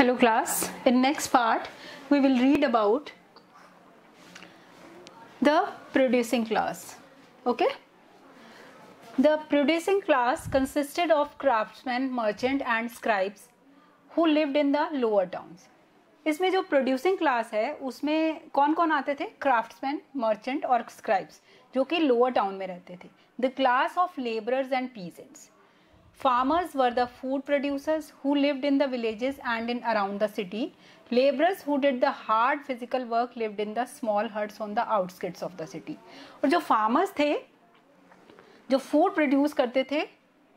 Hello class, in next part we will read about the producing class. Okay, the producing class consisted of craftsmen, merchant and scribes who lived in the lower towns. इसमें जो producing class है उसमें कौन कौन आते थे? Craftsman, merchant और scribes, जो कि लोअर टाउन में रहते थे. The class of labourers and peasants. Farmers were the food producers who lived in the villages and in around the city. Laborers who did the hard physical work lived in the small huts on the outskirts of the city. और जो farmers थे, जो food produce करते थे,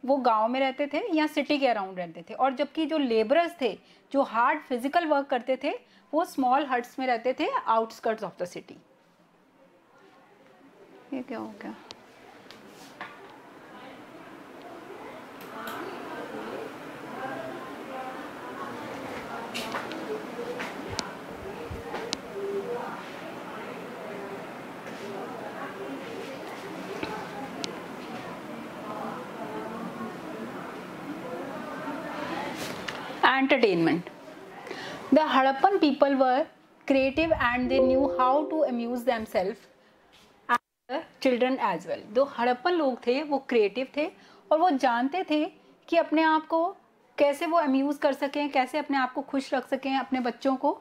वो गांव में रहते थे या सिटी के अराउंड रहते थे. और जबकि जो लेबरर्स थे, जो हार्ड फिजिकल वर्क करते थे, वो स्मॉल हट्स में रहते थे आउटस्कर्ट्स ऑफ द सिटी. ये क्या हो गया? Entertainment. The Harappan people were creative and they knew how to amuse themselves and the children as well. जो हड़प्पन लोग थे वो क्रिएटिव थे और वो जानते थे कि अपने आप को कैसे वो अम्यूज कर सकें, कैसे अपने आप को खुश रख सकें, अपने बच्चों को.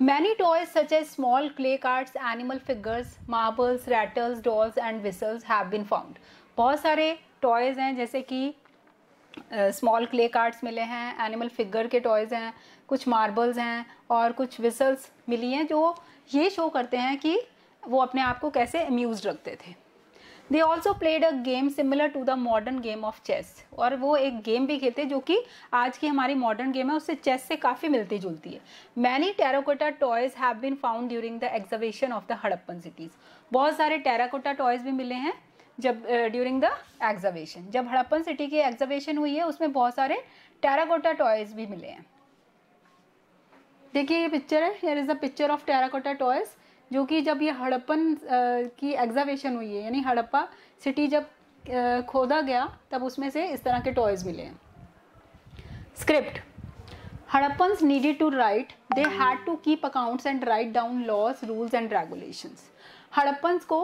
Many toys such as small clay carts, animal figures, marbles, rattles, dolls and whistles have been found. बहुत सारे टॉयज हैं, जैसे कि स्मॉल क्ले कार्ड्स मिले हैं, एनिमल फिगर के टॉयज़ हैं, कुछ मार्बल्स हैं और कुछ विसल्स मिली हैं, जो ये शो करते हैं कि वो अपने आप को कैसे अम्यूज रखते थे. They also played a game similar to the modern game of chess. और वो एक गेम भी खेलते जो कि आज की हमारी मॉडर्न गेम है उससे चेस से काफ़ी मिलती जुलती है. Many terracotta toys have been found during the exhibition of the Harappan cities. बहुत सारे टेराकोटा टॉयज भी मिले हैं जब ड्यूरिंग द एग्जीबिशन, जब हड़प्पन सिटी की एग्जीबिशन हुई है उसमें बहुत सारे टेराकोटा टॉयज भी मिले हैं. देखिए ये पिक्चर है, here is the picture of terracotta toys, जो कि जब ये हड़प्पन की एग्जीबिशन हुई है, यानी हड़प्पा सिटी जब खोदा गया तब उसमें से इस तरह के टॉयज मिले हैं. Script. Harappans needed to write, they had to keep accounts and write down laws, rules and regulations. Harappans को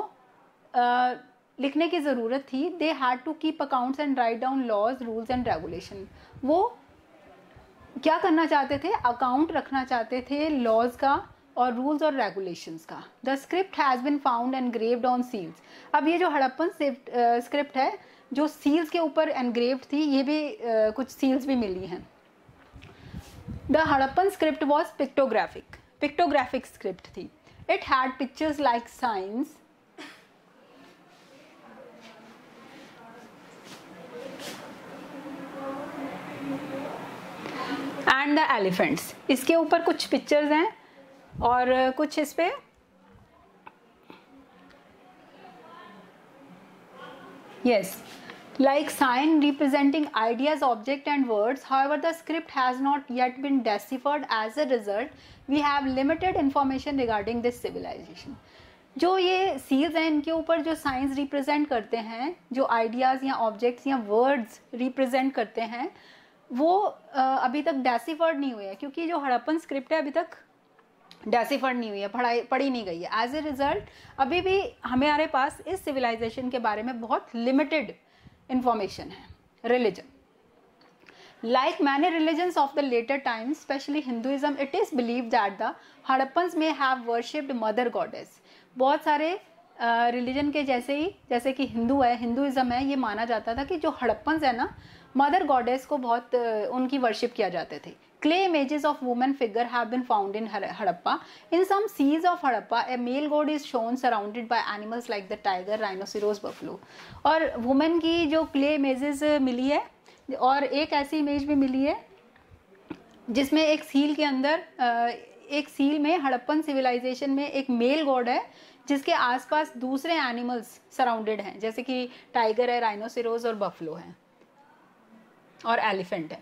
लिखने की ज़रूरत थी. They had to keep accounts and write down laws, rules and regulation. वो क्या करना चाहते थे? अकाउंट रखना चाहते थे लॉज का और रूल्स और रेगुलेशंस का. The script has been found engraved on seals. अब ये जो हड़प्पन स्क्रिप्ट है जो सील्स के ऊपर एनग्रेव्ड थी, ये भी कुछ सील्स भी मिली हैं. The Harappan script was pictographic script थी. It had pictures like signs and the elephants. इसके ऊपर कुछ पिक्चर्स हैं और कुछ इस पे yes like sign representing ideas, object and words. However, the script has not yet been deciphered. As a result, we have limited information regarding this civilization. जो ये सील्स हैं इनके ऊपर जो साइंस रिप्रेजेंट करते हैं, जो आइडियाज़ या ऑब्जेक्ट्स या वर्ड्स रिप्रेजेंट करते हैं, वो अभी तक डेसिफर्ड नहीं हुए हैं, क्योंकि जो हड़प्पन स्क्रिप्ट है अभी तक डेसिफर्ड नहीं हुई है, पढ़ी नहीं गई है. एज ए रिजल्ट अभी भी हमारे पास इस सिविलाइजेशन के बारे में बहुत लिमिटेड इंफॉर्मेशन है. Religion. Like many religions of the later times, especially Hinduism, it is believed that the Hadappans may have worshipped mother goddess. बहुत सारे रिलीजन के जैसे कि हिंदू है, हिंदुइज्म है, ये माना जाता था कि जो हड़प्पन्स है ना, मदर गॉडेस को बहुत उनकी वर्शिप किया जाते थे. Clay images of woman figure have been found in Harappa. In some seals of Harappa, a male god is shown surrounded by animals like the tiger, rhinoceros, buffalo. और women की जो clay images मिली है और एक ऐसी image भी मिली है जिसमें एक सील के अंदर एक सील में हड़प्पन सिविलाइजेशन में एक मेल गॉड है जिसके आसपास दूसरे एनिमल्स सराउंडेड हैं, जैसे कि टाइगर है, राइनोसेरोस और बफलो है और एलिफेंट है.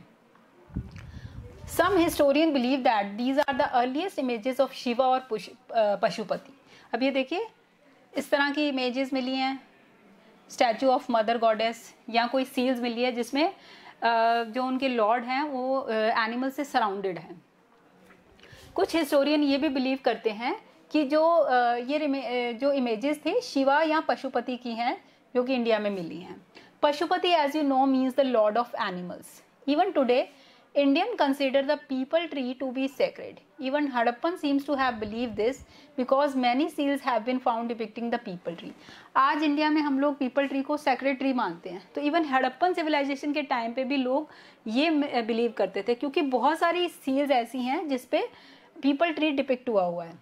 Some historians believe that these are the earliest images of Shiva और पशुपति. अब ये देखिए इस तरह की इमेजेस मिली हैं, स्टैचू ऑफ मदर गॉडेस या कोई सील्स मिली है जिसमें जो उनके लॉर्ड हैं वो एनिमल से सराउंडेड हैं. कुछ हिस्टोरियन ये भी बिलीव करते हैं कि जो इमेजेस थे शिवा या पशुपति की हैं, जो कि इंडिया में मिली हैं. Pashupati, as you know, means the lord of animals. Even today Indian consider the peepal tree to be sacred. Even Harappan seems to have believed this because many seals have been found depicting the peepal tree. आज India में हम लोग people tree को sacred tree मानते हैं. तो even Harappan civilisation के time पे भी लोग ये बिलीव करते थे, क्योंकि बहुत सारी सील्स ऐसी हैं जिसपे पीपल ट्री डिपिक्ट हुआ है,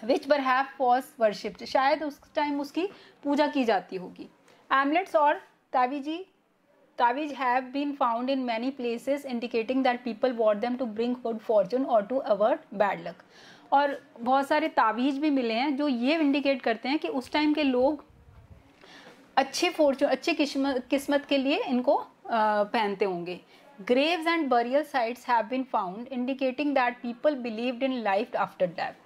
विच परहैप्स वाज वर्शिप्ड. शायद उस टाइम उसकी पूजा की जाती होगी. एमलेट्स और तावीज have been found in many places indicating that people wore them to bring good fortune or to avert bad luck. और बहुत सारे तावीज भी मिले हैं जो ये इंडिकेट करते हैं कि उस टाइम के लोग अच्छे किस्मत के लिए इनको पहनते होंगे. Graves and burial sites have been found indicating that people believed in life after death.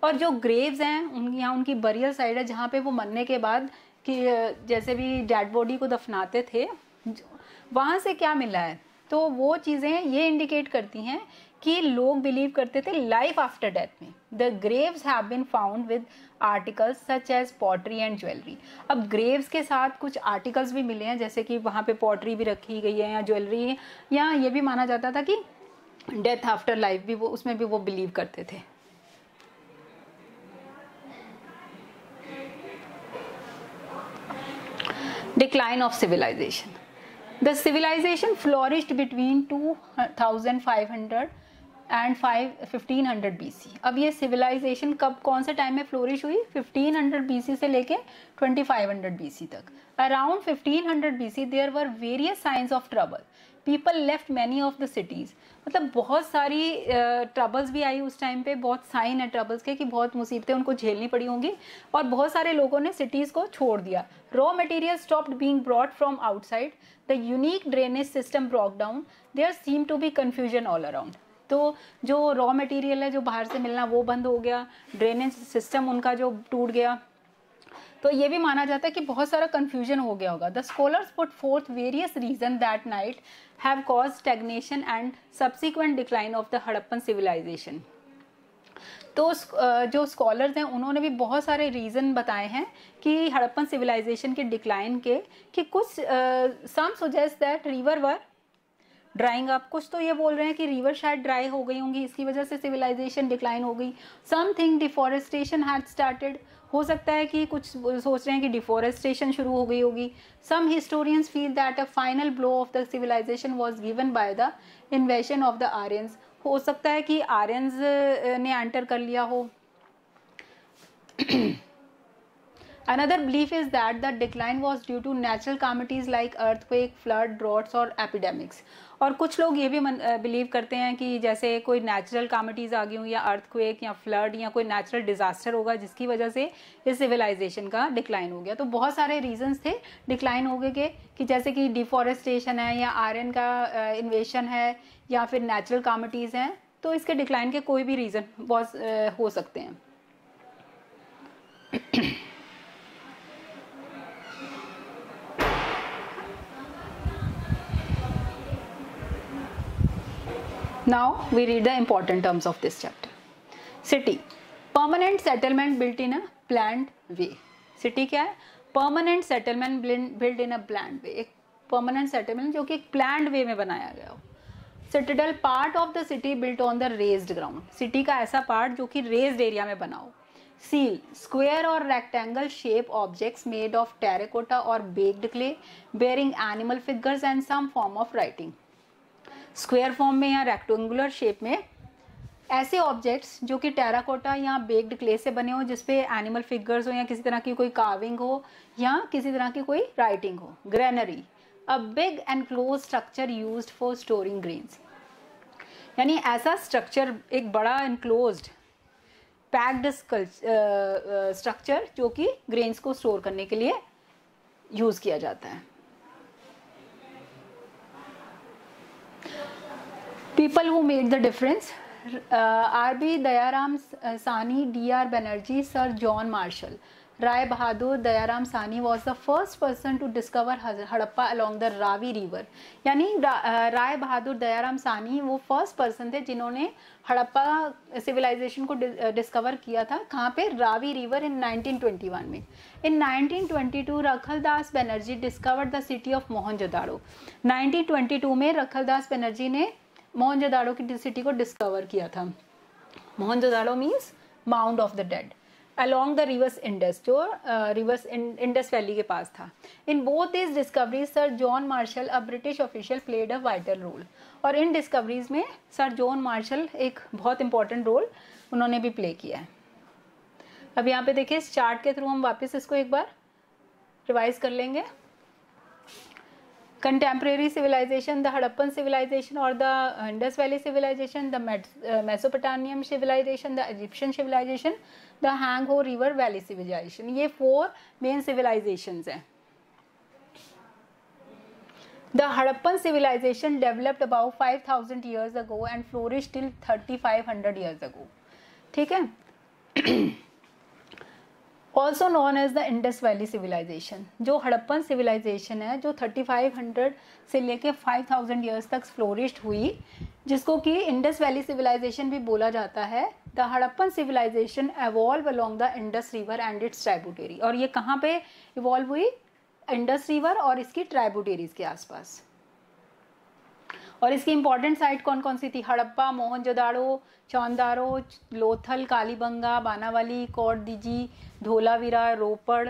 और जो ग्रेव्स हैं यहाँ उनकी बरियल साइट है जहाँ पे वो मरने के बाद कि जैसे भी डेड बॉडी को दफनाते थे, वहाँ से क्या मिला है. तो वो चीज़ें ये इंडिकेट करती हैं कि लोग बिलीव करते थे लाइफ आफ्टर डेथ में. The graves have been found with articles such as pottery and jewellery. अब ग्रेव्स के साथ कुछ आर्टिकल्स भी मिले हैं, जैसे कि वहाँ पे पॉटरी भी रखी गई है या ज्वेलरी है, या ये भी माना जाता था कि डेथ आफ्टर लाइफ भी उसमें भी वो बिलीव करते थे. Decline of civilization. The civilization flourished between 2500 and 1500 BC. अब ये civilization कौन से टाइम में फ्लोरिश हुई? 1500 BC से लेके 2500 BC तक. Around 1500 BC there were various signs of trouble. People left many of the cities. मतलब बहुत सारी ट्रबल्स भी आई उस टाइम पे. बहुत साइन है ट्रबल्स के कि बहुत मुसीबतें उनको झेलनी पड़ी होंगी और बहुत सारे लोगों ने सिटीज़ को छोड़ दिया. Raw material stopped being brought from outside. The unique drainage system broke down. There seem to be confusion all around. तो जो रॉ मटेरियल है जो बाहर से मिलना वो बंद हो गया, ड्रेनेज सिस्टम उनका जो टूट गया. तो ये भी माना जाता है कि बहुत सारा कंफ्यूजन हो गया होगा. The scholars put forth various reason that might have cause stagnation and subsequent decline of the Harappan civilization. तो जो स्कॉलर्स हैं उन्होंने भी बहुत सारे रीज़न बताए हैं कि हड़प्पन सिविलाइजेशन के डिक्लाइन के, कि कुछ some suggest that river were drying up. कुछ तो ये बोल रहे हैं कि रिवर शायद ड्राई हो गई होंगी, इसकी वजह से सिविलाइजेशन डिक्लाइन हो गई. Something deforestation had started. हो सकता है कि कुछ सोच रहे हैं कि डिफॉरेस्टेशन शुरू हो गई होगी. Some historians feel that a final blow of the civilization was given by the invasion of the Aryans. हो सकता है कि आर्यंस ने एंटर कर लिया हो. Another belief is that the decline was due to natural calamities like earthquake, flood, droughts और epidemics. और कुछ लोग ये भी बिलीव करते हैं कि जैसे कोई नेचुरल कामिटीज़ आ गई हों या अर्थक्वेक या फ्लड या कोई नेचुरल डिजास्टर होगा जिसकी वजह से इस सिविलाइजेशन का डिक्लाइन हो गया. तो बहुत सारे रीजंस थे डिक्लाइन हो गए कि जैसे कि डिफॉरेस्टेशन है या आयरन का इन्वेशन है या फिर नेचुरल कामिटीज़ हैं. तो इसके डिक्लाइन के कोई भी रीज़न बहुत हो सकते हैं. Now we read the important terms of this chapter. City, permanent settlement built in a planned way. City क्या है? Permanent settlement built in a planned way. एक permanent settlement जो कि एक planned way में बनाया गया हो. Citadel, part of the city built on the raised ground. City का ऐसा part जो कि raised area में बना हो. Seal, square or rectangle shape objects made of terracotta or baked clay bearing animal figures and some form of writing. Square form में या rectangular shape में ऐसे ऑब्जेक्ट्स जो कि टेराकोटा या बेक्ड क्ले से बने हो, जिसपे एनिमल फिगर्स हो या किसी तरह की कोई कार्विंग हो या किसी तरह की कोई राइटिंग हो. Granary, a big enclose structure used for storing grains. यानी ऐसा स्ट्रक्चर, एक बड़ा एनक्लोज्ड पैक्ड स्ट्रक्चर जो कि ग्रेन्स को स्टोर करने के लिए यूज किया जाता है. People who made the difference, R.B. Dayaram Sani, D.R. Banerjee, Sir John Marshall. Rai Bahadur Dayaram Sahni was the first person to discover Harappa along the Ravi river. यानी राय बहादुर दयाराम सानी वो फर्स्ट पर्सन थे जिन्होंने हड़प्पा सिविलाइजेशन को डिस्कवर किया था। कहाँ पे? रावी रिवर इन 1921 में। In 1922 Rakhaldas Banerjee discovered the city of Mohenjodaro. 1922 में रखलदास बनर्जी ने मोहनजोदाड़ो की सिटी को डिस्कवर किया था। Mohenjodaro means mount of the dead along the rivers Indus, जो रिवर्स इंडस वैली के पास था। In both this discoveries sir John Marshall a British official played a vital role. और इन डिस्कवरीज में सर जॉन मार्शल एक बहुत इंपॉर्टेंट रोल उन्होंने भी प्ले किया है। अब यहाँ पे देखिए इस चार्ट के थ्रू हम वापस इसको एक बार रिवाइज कर लेंगे। Contemporary civilization, the Harappan civilization or the Indus Valley civilization, the Mesopotamian civilization, the Egyptian civilization, the Hangho River Valley civilization, ये 4 main civilizations हैं। The Harappan civilization developed about 5000 years ago and flourished till 3500 years ago। ठीक है। Also known as the Indus valley civilization. जो Harappan civilisation है जो 3500 से लेके 5000 years तक फ्लोरिश्ड हुई, जिसको कि इंडस वैली सिविलाइजेशन भी बोला जाता है। The Harappan civilization evolve along the Indus river and its tributary. और ये कहाँ पे इवॉल्व हुई? इंडस रिवर और इसकी ट्राइब्यूटरीज के आसपास। और इसकी इंपॉर्टेंट साइट कौन कौन सी थी? हड़प्पा, मोहनजोदाड़ो, चौंदारो, लोथल, कालीबंगा, बानावाली, कोटदीजी, धोलावीरा, रोपड़,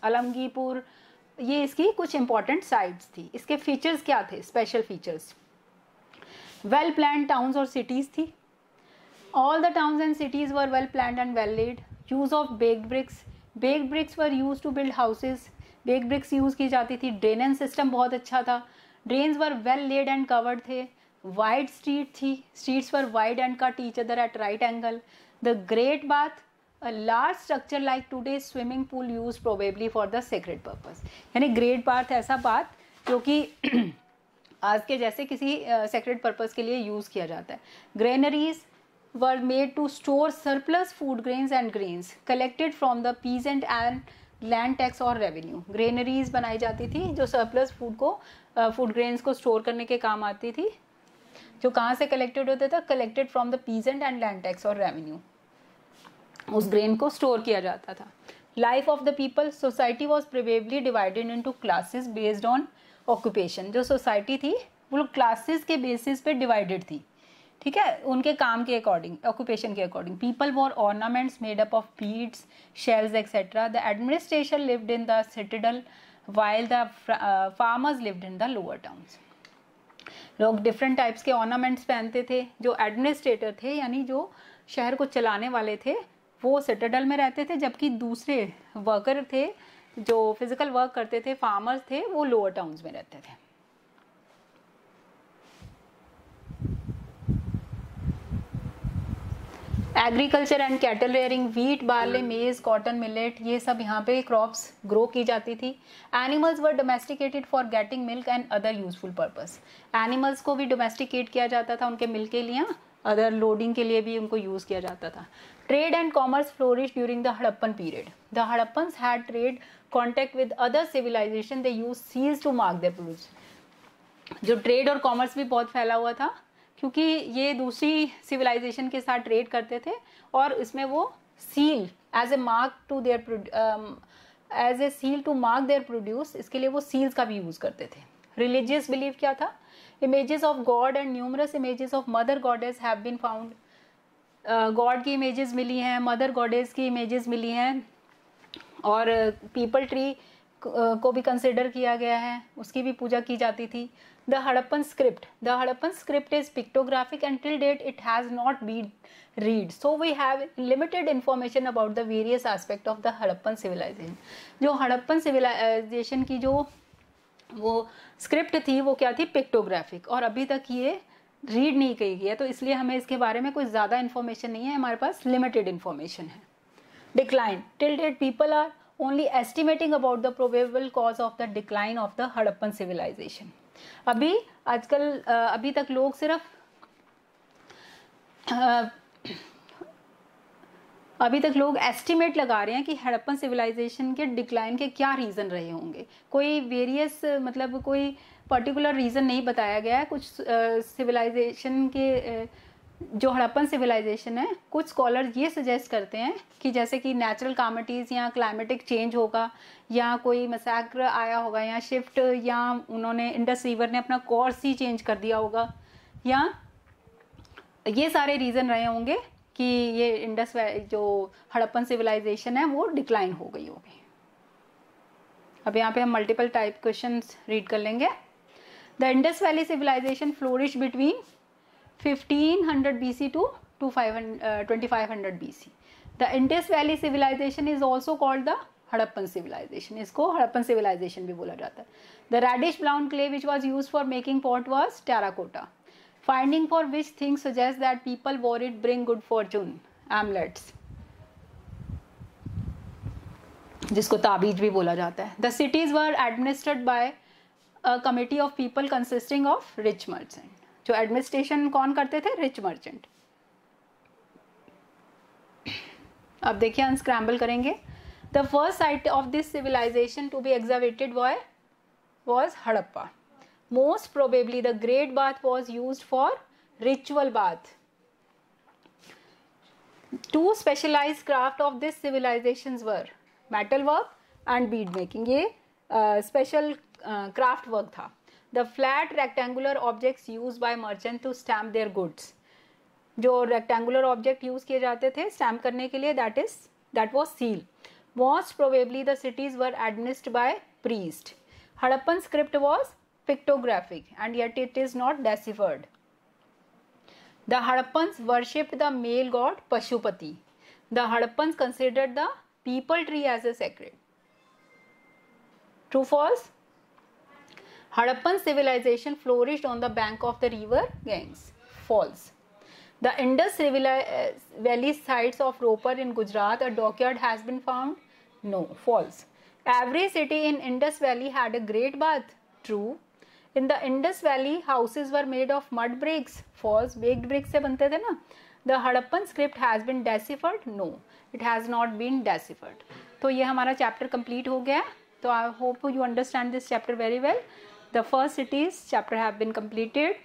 अलमगीपुर, ये इसकी कुछ इंपॉर्टेंट साइट्स थी। इसके फीचर्स क्या थे? Special features, well planned towns और सिटीज थी। All the towns and cities were well planned and well laid. Use of baked bricks, baked bricks were use to build houses. Baked bricks use की जाती थी। Drainage system बहुत अच्छा था। Drains were well laid and covered थे। Wide street थी, streets were wide and cut each other at right angle. The great bath, a large structure like today's swimming pool used probably for the sacred purpose। यानी great bath ऐसा bath जो कि आज के जैसे किसी sacred purpose के लिए यूज किया जाता है। Granaries were made to store surplus food grains and grains collected from the peasant and land tax और रेवेन्यू। ग्रेनरीज बनाई जाती थी जो सरप्लस फूड को फूड ग्रेन्स को स्टोर करने के काम आती थी, जो कहाँ से कलेक्टेड होता था? Collected from the peasant and land tax और रेवेन्यू। उस ग्रेन को स्टोर किया जाता था। Life of the people, society was probably divided into classes based on occupation. जो सोसाइटी थी वो क्लासेस के बेसिस पे डिवाइडेड थी, ठीक है, उनके काम के अकॉर्डिंग, ऑक्यूपेशन के according. People war ornaments made up of beads, shells etcetera. The administration lived in the Citadel while the farmers lived in the lower towns। लोग डिफरेंट टाइप्स के ऑर्नामेंट्स पहनते थे। जो एडमिनिस्ट्रेटर थे यानी जो शहर को चलाने वाले थे वो सिटाडेल में रहते थे, जबकि दूसरे वर्कर थे जो फिजिकल वर्क करते थे, फार्मर्स थे, वो लोअर टाउन्स में रहते थे। Agriculture and cattle rearing, wheat, barley, मेज, कॉटन, मिलेट, ये सब यहाँ पे क्रॉप्स ग्रो की जाती थी। Animals were domesticated for getting milk and other useful purpose. Animals को भी डोमेस्टिकेट किया जाता था उनके मिल्क के लिए, अदर लोडिंग के लिए भी उनको यूज किया जाता था। Trade and commerce flourish during the Harappan period. The Harappans had trade contact with other civilization, they use seals to mark their produce. जो ट्रेड और कॉमर्स भी बहुत फैला हुआ था क्योंकि ये दूसरी सिविलाइजेशन के साथ ट्रेड करते थे और इसमें वो seal as a mark to their as a seal to mark their produce, इसके लिए वो सील्स का भी यूज करते थे। रिलीजियस बिलीफ क्या था? Images of god and numerous images of mother goddess have been found. God की इमेजेस मिली हैं, मदर गॉडेस की इमेजेस मिली हैं, और पीपल ट्री को भी कंसिडर किया गया है, उसकी भी पूजा की जाती थी। The Harappan script. The Harappan script is pictographic and till date it has not been read. So we have limited information about the various aspect of the Harappan civilization. जो Harappan civilization की जो वो script थी वो क्या थी? Pictographic, और अभी तक ये रीड नहीं की गई है, तो इसलिए हमें इसके बारे में कोई ज़्यादा इन्फॉर्मेशन नहीं है, हमारे पास लिमिटेड इन्फॉर्मेशन है। Decline, till date people are only estimating about the probable cause of the decline of the Harappan civilization। अभी आजकल अभी तक लोग सिर्फ अभी तक लोग एस्टिमेट लगा रहे हैं कि हड़प्पन सिविलाइजेशन के डिक्लाइन के क्या रीज़न रहे होंगे। कोई वेरियस मतलब कोई पर्टिकुलर रीज़न नहीं बताया गया है। कुछ सिविलाइजेशन के जो हड़प्पन सिविलाइजेशन है, कुछ स्कॉलर ये सजेस्ट करते हैं कि जैसे कि नेचुरल कामिटीज़ या क्लाइमेटिक चेंज होगा, या कोई मसैक्र आया होगा, या शिफ्ट, या उन्होंने इंडस रिवर ने अपना कोर्स ही चेंज कर दिया होगा, या ये सारे रीज़न रहे होंगे कि ये इंडस जो हड़प्पन सिविलाइजेशन है वो डिक्लाइन हो गई होगी। अब यहाँ पे हम मल्टीपल टाइप क्वेश्चंस रीड कर लेंगे। The Indus valley civilization flourish between 1500 BC to 2500 BC. The Indus Valley civilization is also called the Harappan civilization. इसको हड़प्पन civilization भी बोला जाता है। The reddish brown clay which was used for making pot was terracotta. Finding for which things suggest that people wore it bring good fortune. Amulets, जिसको ताबीज भी बोला जाता है। The cities were administered by a committee of people consisting of rich merchants. जो administration कौन करते थे? Rich merchant. अब देखिए अनस्क्रैम्बल करेंगे। The first site of this civilisation to be excavated was Harappa. Most probably the great bath was used for ritual bath. Two specialized craft of this civilizations were metal work and bead making. ये special craft work था। The flat rectangular objects used by merchant to stamp their goods. जो rectangular object use किए जाते थे stamp करने के लिए, that was seal. Most probably the cities were administered by priest. Harappan script was pictographic and yet it is not deciphered. The Harappans worshipped the male god Pashupati. The Harappans considered the peepal tree as a sacred. True, false? Harappan civilization flourished on the bank of the river Ganges. False. The Indus Valley sites of Ropar in Gujarat, a dockyard has been found? No. False. Every city in Indus Valley had a great bath? True. In the Indus Valley, houses were made of mud bricks? False. Baked bricks से बनते थे ना? The Harappan script has been deciphered? No. It has not been deciphered. तो ये हमारा chapter complete हो गया। तो I hope you understand this chapter very well. The first cities chapter have been completed.